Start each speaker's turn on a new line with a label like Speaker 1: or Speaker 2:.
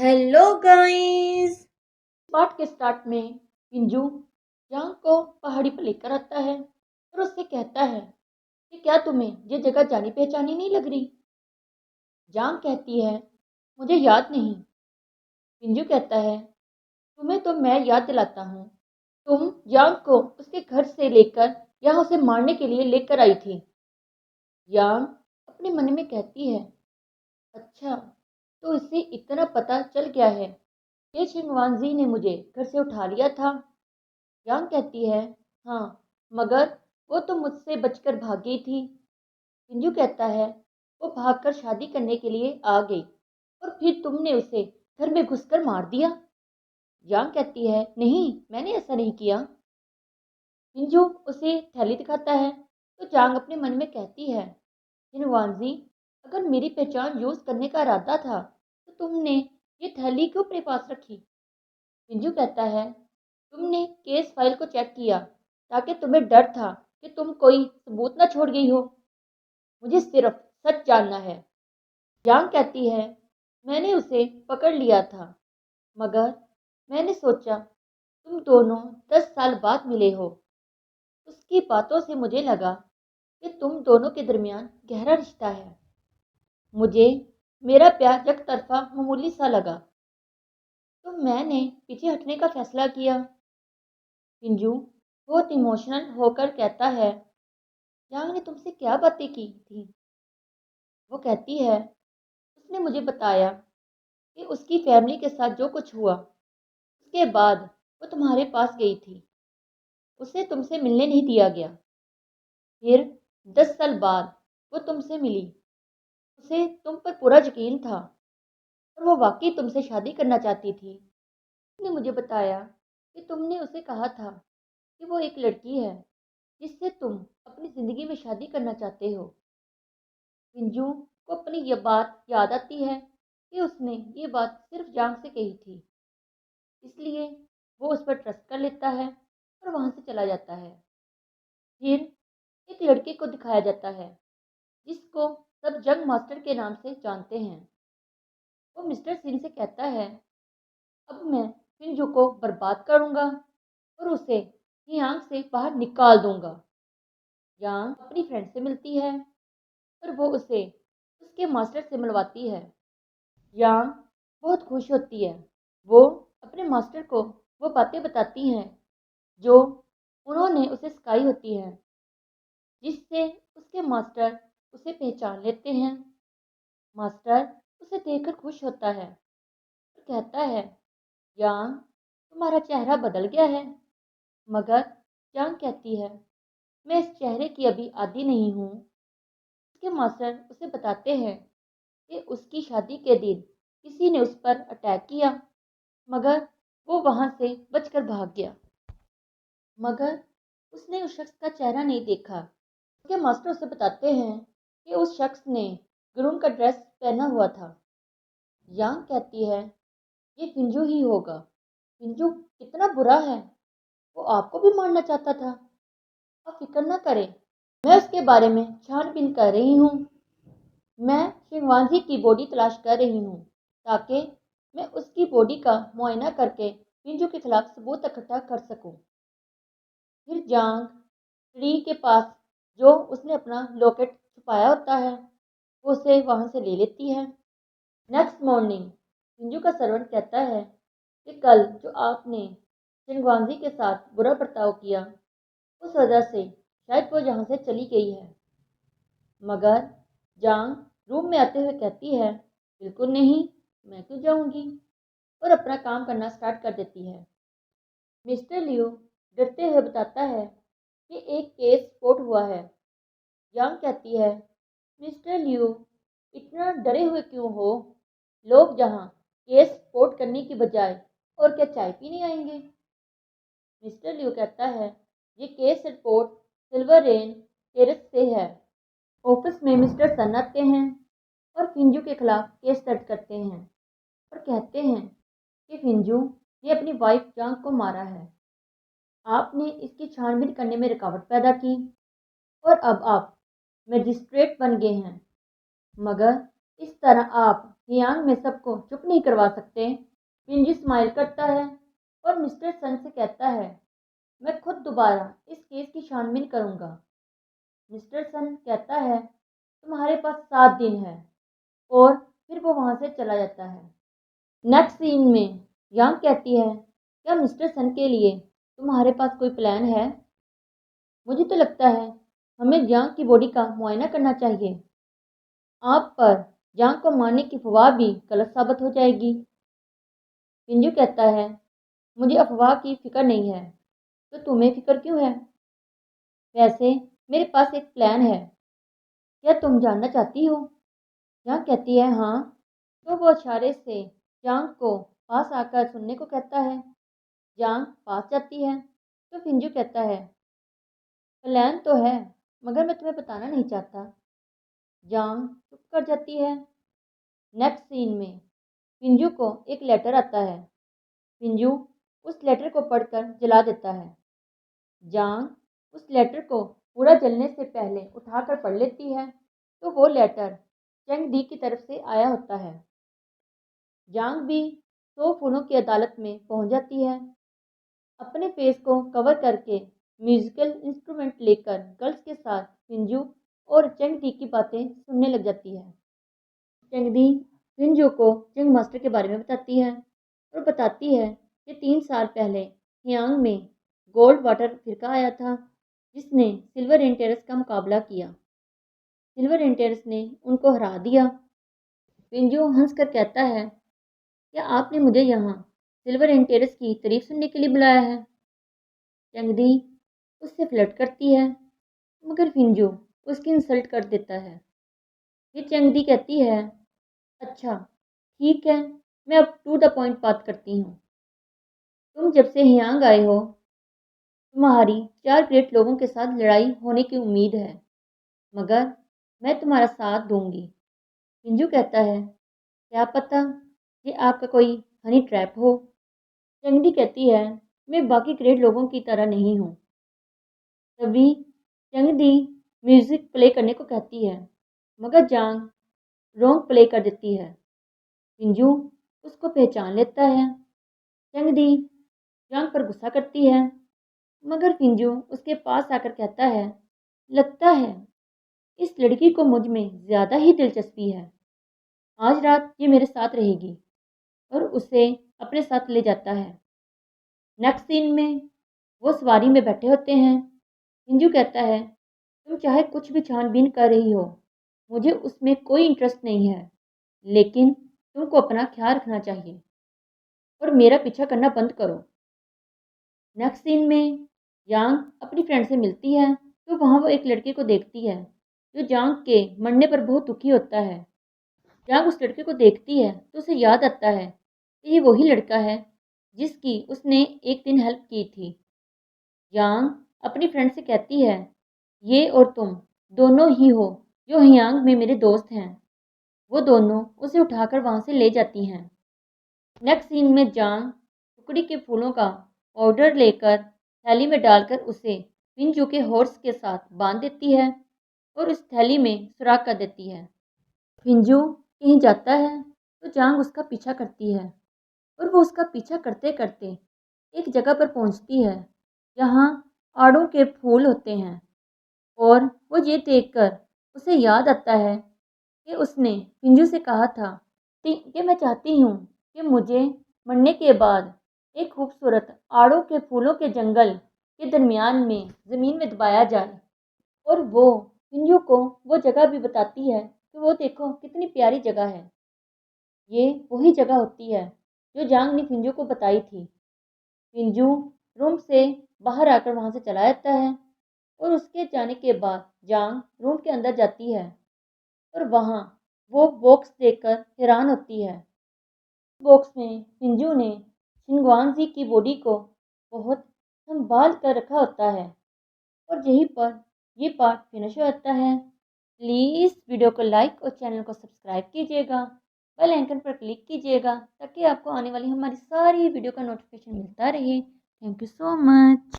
Speaker 1: Hello guys.
Speaker 2: पाठ के start में पिंजू यांग को पहाड़ी पर लेकर आता है और उससे कहता है कि क्या तुम्हें ये जगह जानी पहचानी नहीं लग रही। यांग कहती है मुझे याद नहीं। पिंजू कहता है तुम्हें तो मैं याद दिलाता हूँ, तुम यांग को उसके घर से लेकर यहाँ उसे मारने के लिए लेकर आई थी। यांग अपने मन में कहती है अच्छा, तो इसे इतना पता चल गया है कि शिंगवांजी ने मुझे घर से उठा लिया था। यांग कहती है हाँ, मगर वो तो मुझसे बचकर भाग गई थी। पिंजू कहता है वो भागकर शादी करने के लिए आ गई और फिर तुमने उसे घर में घुसकर मार दिया। यांग कहती है नहीं, मैंने ऐसा नहीं किया। पिंजू उसे थैली दिखाता है तो यांग अपने मन में कहती है हिनवानजी, अगर मेरी पहचान यूज करने का इरादा था तो तुमने ये थैली क्यों अपने पास रखी। पिंजू कहता है तुमने केस फाइल को चेक किया ताकि तुम्हें डर था कि तुम कोई सबूत ना छोड़ गई हो। मुझे सिर्फ सच जानना है। यांग कहती है मैंने उसे पकड़ लिया था, मगर मैंने सोचा तुम दोनों 10 साल बाद मिले हो। उसकी बातों से मुझे लगा कि तुम दोनों के दरमियान गहरा रिश्ता है। मुझे मेरा प्यार एक तरफा मामूली सा लगा, तो मैंने पीछे हटने का फैसला किया। पिंजू बहुत इमोशनल होकर कहता है यांग ने तुमसे क्या बातें की थी। वो कहती है उसने मुझे बताया कि उसकी फैमिली के साथ जो कुछ हुआ उसके बाद वो तुम्हारे पास गई थी, उसे तुमसे मिलने नहीं दिया गया। फिर 10 साल बाद वो तुमसे मिली, उसे तुम पर पूरा यकीन था और वो वाकई तुमसे शादी करना चाहती थी। उसने मुझे बताया कि तुमने उसे कहा था कि वो एक लड़की है जिससे तुम अपनी ज़िंदगी में शादी करना चाहते हो। पिंजू को अपनी ये बात याद आती है कि उसने ये बात सिर्फ यांग से कही थी, इसलिए वो उस पर ट्रस्ट कर लेता है और वहाँ से चला जाता है। फिर एक लड़के को दिखाया जाता है जिसको सब जंग मास्टर के नाम से जानते हैं। वो मिस्टर सिंह से कहता है अब मैं पिंजू को बर्बाद करूंगा और उसे यांग से बाहर निकाल दूंगा। यांग अपनी फ्रेंड से मिलती है और वो उसे उसके मास्टर से मिलवाती है। यांग बहुत खुश होती है। वो अपने मास्टर को वो बातें बताती हैं जो उन्होंने उसे सिखाई होती हैं, जिससे उसके मास्टर उसे पहचान लेते हैं। मास्टर उसे देखकर खुश होता है और कहता है यांग, तुम्हारा चेहरा बदल गया है। मगर यांग कहती है मैं इस चेहरे की अभी आदी नहीं हूँ। उसके मास्टर उसे बताते हैं कि उसकी शादी के दिन किसी ने उस पर अटैक किया, मगर वो वहां से बचकर भाग गया। मगर उसने उस शख्स का चेहरा नहीं देखा। उसके मास्टर उसे बताते हैं कि उस शख्स ने ग्रूम का ड्रेस पहना हुआ था। यांग कहती है ये पिंजू ही होगा। पिंजू कितना बुरा है, वो आपको भी मारना चाहता था। आप फिक्र ना करें, मैं उसके बारे में छानबीन कर रही हूँ। मैं शिंगवांजी की बॉडी तलाश कर रही हूँ ताकि मैं उसकी बॉडी का मुआयना करके पिंजू के खिलाफ सबूत इकट्ठा कर सकूँ। फिर जांग ट्री के पास जो उसने अपना लॉकेट छुपाया होता है वो उसे वहाँ से ले लेती है। नेक्स्ट मॉर्निंग पिंजू का सर्वेंट कहता है कि कल जो आपने शिंगवांजी के साथ बुरा बर्ताव किया उस वजह से शायद वो यहाँ से चली गई है। मगर जांग रूम में आते हुए कहती है बिल्कुल नहीं, मैं क्यों जाऊंगी, और अपना काम करना स्टार्ट कर देती है। मिस्टर लियो डरते हुए बताता है कि एक केस स्पॉट हुआ है। यांग कहती है मिस्टर लियो, इतना डरे हुए क्यों हो, लोग जहाँ केस स्पॉट करने की बजाय और क्या चाय पीने आएंगे। मिस्टर लियो कहता है ये case report silver rain terrace से है। ऑफिस में मिस्टर सन आते हैं और फिंजू के खिलाफ केस दर्ज करते हैं और कहते हैं कि फिंजू ने अपनी वाइफ जांग को मारा है। आपने इसकी छानबीन करने में रुकावट पैदा की और अब आप मजिस्ट्रेट बन गए हैं, मगर इस तरह आप हियांग में सबको चुप नहीं करवा सकते। पिंजू स्माइल करता है और मिस्टर सन से कहता है, मैं खुद दोबारा इस केस की छानबीन करूंगा। मिस्टर सन कहता है, तुम्हारे पास 7 दिन है, और फिर वो वहां से चला जाता है। नेक्स्ट सीन में यांग कहती है, क्या मिस्टर सन के लिए तुम्हारे पास कोई प्लान है? मुझे तो लगता है हमें यांग की बॉडी का मुआयना करना चाहिए। आप पर यांग को मारने की अफवाह भी गलत साबित हो जाएगी। पिंजू कहता है, मुझे अफवाह की फिक्र नहीं है, तो तुम्हें फिक्र क्यों है? वैसे मेरे पास एक प्लान है, क्या तुम जानना चाहती हो? यांग कहती है, हाँ। तो वो इशारे से यांग को पास आकर सुनने को कहता है। यांग पास जाती है तो पिंजू कहता है, प्लान तो है, मगर मैं तुम्हें बताना नहीं चाहता। यांग चुप कर जाती है। नेक्स्ट सीन में पिंजू को एक लेटर आता है। पिंजू उस लेटर को पढ़कर जला देता है। यांग उस लेटर को पूरा जलने से पहले उठाकर पढ़ लेती है तो वो लेटर चंग दी की तरफ से आया होता है। यांग भी 100 फूलों की अदालत में पहुंच जाती है। अपने फेस को कवर करके म्यूजिकल इंस्ट्रूमेंट लेकर गर्ल्स के साथ पिंजू और चंग दी की बातें सुनने लग जाती है। चंग दी पिंजू को चंग मास्टर के बारे में बताती है और बताती है कि 3 साल पहले हियांग में गोल्ड वाटर फिरका आया था, जिसने सिल्वर रेन टेरेस का मुकाबला किया। सिल्वर रेन टेरेस ने उनको हरा दिया। पिंजू हंसकर कहता है, क्या आपने मुझे यहाँ सिल्वर रेन टेरेस की तारीफ सुनने के लिए बुलाया है? चंगदी उससे फ्लर्ट करती है, मगर पिंजू उसकी इंसल्ट कर देता है। फिर चंगदी कहती है, अच्छा ठीक है, मैं अब टू द पॉइंट बात करती हूँ। तुम जब से हियांग आए हो, तुम्हारी 4 ग्रेट लोगों के साथ लड़ाई होने की उम्मीद है, मगर मैं तुम्हारा साथ दूंगी। पिंजू कहता है, क्या पता ये आपका कोई हनी ट्रैप हो। चंगदी कहती है, मैं बाकी ग्रेट लोगों की तरह नहीं हूँ। तभी चंगदी म्यूजिक प्ले करने को कहती है, मगर जांग रॉन्ग प्ले कर देती है। पिंजू उसको पहचान लेता है। चंगदी जांग पर गुस्सा करती है, मगर पिंजू उसके पास आकर कहता है, लगता है इस लड़की को मुझ में ज़्यादा ही दिलचस्पी है। आज रात ये मेरे साथ रहेगी, और उसे अपने साथ ले जाता है। नेक्स्ट सीन में वो सवारी में बैठे होते हैं। पिंजू कहता है, तुम चाहे कुछ भी छानबीन कर रही हो, मुझे उसमें कोई इंटरेस्ट नहीं है, लेकिन तुमको अपना ख्याल रखना चाहिए और मेरा पीछा करना बंद करो। नेक्स्ट सीन में यांग अपनी फ्रेंड से मिलती है तो वहाँ वो एक लड़के को देखती है जो यांग के मरने पर बहुत दुखी होता है। यांग उस लड़के को देखती है तो उसे याद आता है कि ये वही लड़का है जिसकी उसने एक दिन हेल्प की थी। यांग अपनी फ्रेंड से कहती है, ये और तुम दोनों ही हो जो हियांग में मेरे दोस्त हैं। वो दोनों उसे उठाकर वहाँ से ले जाती हैं। नेक्स्ट सीन में जांग टुकड़ी के फूलों का ऑर्डर लेकर थैली में डालकर उसे पिंजू के हॉर्स के साथ बांध देती है और उस थैली में सुराख कर देती है। पिंजू कहीं जाता है तो जांग उसका पीछा करती है और वो उसका पीछा करते करते एक जगह पर पहुंचती है जहाँ आड़ों के फूल होते हैं, और वो ये देखकर उसे याद आता है कि उसने पिंजू से कहा था कि मैं चाहती हूँ कि मुझे मरने के बाद एक खूबसूरत आड़ों के फूलों के जंगल के दरमियान में ज़मीन में दबाया जाए। और वो पिंजू को वो जगह भी बताती है कि वो देखो कितनी प्यारी जगह है। ये वही जगह होती है जो जांग ने पिंजू को बताई थी। पिंजू रूम से बाहर आकर वहाँ से चला जाता है और उसके जाने के बाद जांग रूम के अंदर जाती है और वहाँ वो बॉक्स देखकर हैरान होती है। बॉक्स में पिंजू ने शिंगवांजी की बॉडी को बहुत संभाल कर रखा होता है। और यहीं पर ये पार्ट फिनिश हो जाता है। प्लीज़ वीडियो को लाइक और चैनल को सब्सक्राइब कीजिएगा, बेल आइकन पर क्लिक कीजिएगा ताकि आपको आने वाली हमारी सारी वीडियो का नोटिफिकेशन मिलता रहे। Thank you so much.